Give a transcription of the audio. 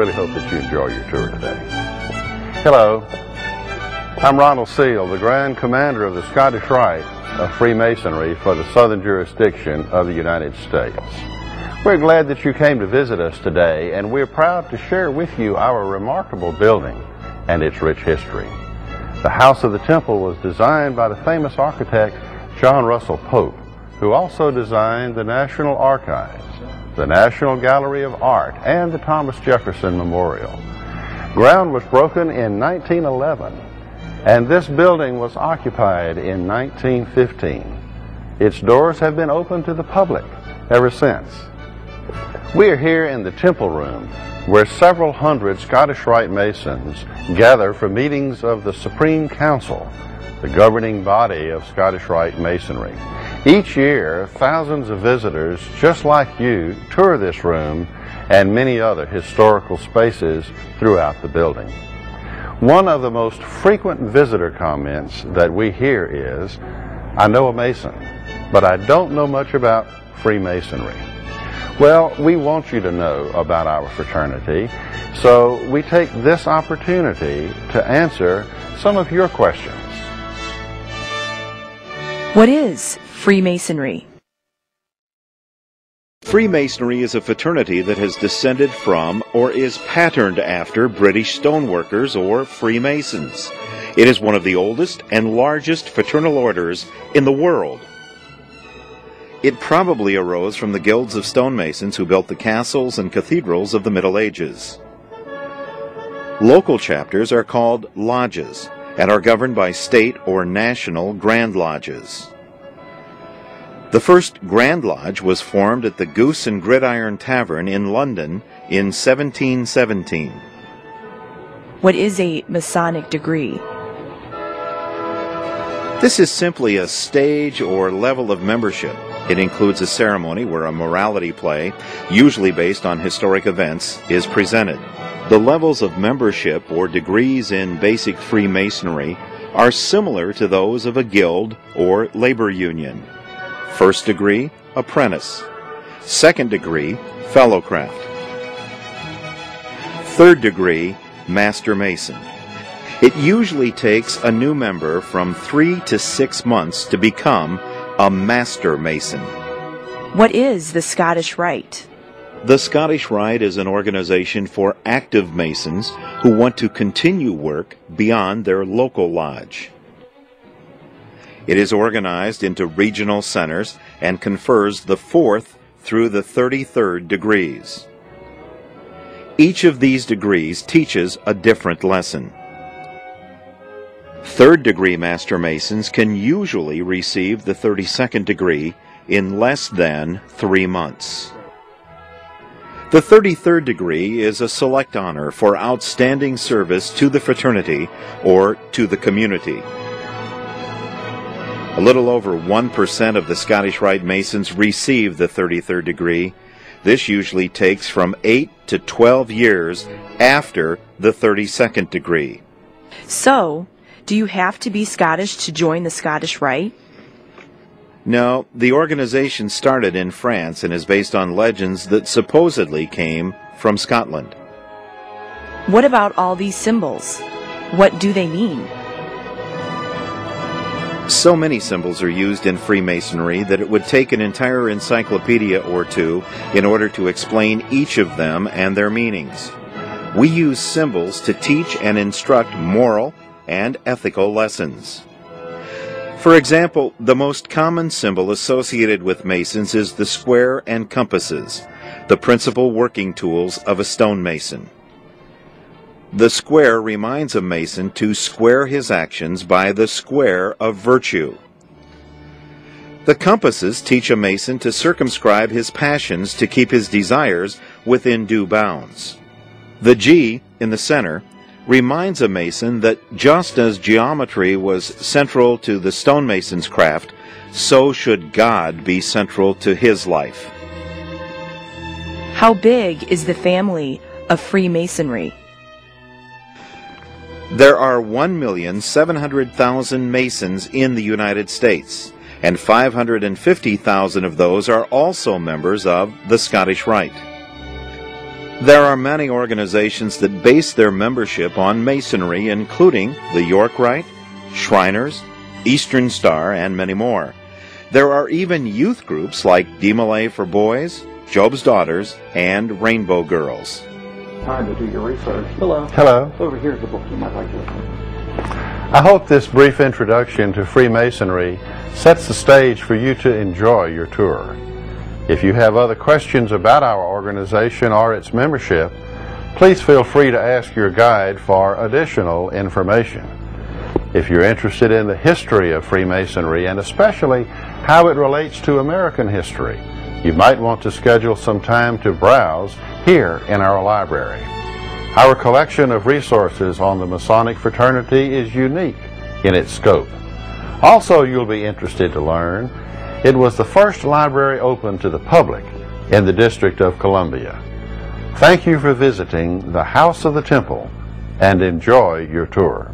really hope that you enjoy your tour today. Hello, I'm Ronald Seal, the Grand Commander of the Scottish Rite of Freemasonry for the Southern Jurisdiction of the United States. We're glad that you came to visit us today, and we're proud to share with you our remarkable building and its rich history. The House of the Temple was designed by the famous architect John Russell Pope, who also designed the National Archives, the National Gallery of Art, and the Thomas Jefferson Memorial. Ground was broken in 1911, and this building was occupied in 1915. Its doors have been open to the public ever since. We are here in the Temple Room, where several hundred Scottish Rite Masons gather for meetings of the Supreme Council, the governing body of Scottish Rite Masonry. Each year, thousands of visitors just like you tour this room and many other historical spaces throughout the building. One of the most frequent visitor comments that we hear is, "I know a Mason, but I don't know much about Freemasonry." Well, we want you to know about our fraternity, so we take this opportunity to answer some of your questions. What is Freemasonry? Freemasonry is a fraternity that has descended from or is patterned after British stoneworkers or Freemasons. It is one of the oldest and largest fraternal orders in the world. It probably arose from the guilds of stonemasons who built the castles and cathedrals of the Middle Ages. Local chapters are called lodges and are governed by state or national Grand Lodges. The first Grand Lodge was formed at the Goose and Gridiron Tavern in London in 1717. What is a Masonic degree? This is simply a stage or level of membership. It includes a ceremony where a morality play, usually based on historic events, is presented. The levels of membership or degrees in basic Freemasonry are similar to those of a guild or labor union. First degree, apprentice. Second degree, fellowcraft. Third degree, master mason. It usually takes a new member from 3 to 6 months to become a master mason. What is the Scottish Rite? The Scottish Rite is an organization for active Masons who want to continue work beyond their local lodge. It is organized into regional centers and confers the 4th through the 33rd degrees. Each of these degrees teaches a different lesson. Third-degree Master Masons can usually receive the 32nd degree in less than 3 months. The 33rd degree is a select honor for outstanding service to the fraternity or to the community. A little over 1% of the Scottish Rite Masons receive the 33rd degree. This usually takes from 8 to 12 years after the 32nd degree. So, do you have to be Scottish to join the Scottish Rite? No, the organization started in France and is based on legends that supposedly came from Scotland. What about all these symbols? What do they mean? So many symbols are used in Freemasonry that it would take an entire encyclopedia or two in order to explain each of them and their meanings. We use symbols to teach and instruct moral and ethical lessons. For example, the most common symbol associated with Masons is the square and compasses, the principal working tools of a stonemason. The square reminds a Mason to square his actions by the square of virtue. The compasses teach a Mason to circumscribe his passions to keep his desires within due bounds. The G in the center reminds a Mason that just as geometry was central to the stonemason's craft, so should God be central to his life. How big is the family of Freemasonry? There are 1,700,000 Masons in the United States, and 550,000 of those are also members of the Scottish Rite. There are many organizations that base their membership on Masonry, including the York Rite, Shriners, Eastern Star, and many more. There are even youth groups like DeMolay for Boys, Job's Daughters, and Rainbow Girls. Time to do your research. Hello. Hello. Over here's the book you might like to look at. I hope this brief introduction to Freemasonry sets the stage for you to enjoy your tour. If you have other questions about our organization or its membership, please feel free to ask your guide for additional information. If you're interested in the history of Freemasonry and especially how it relates to American history, you might want to schedule some time to browse here in our library. Our collection of resources on the Masonic fraternity is unique in its scope. Also, you'll be interested to learn it was the first library open to the public in the District of Columbia. Thank you for visiting the House of the Temple and enjoy your tour.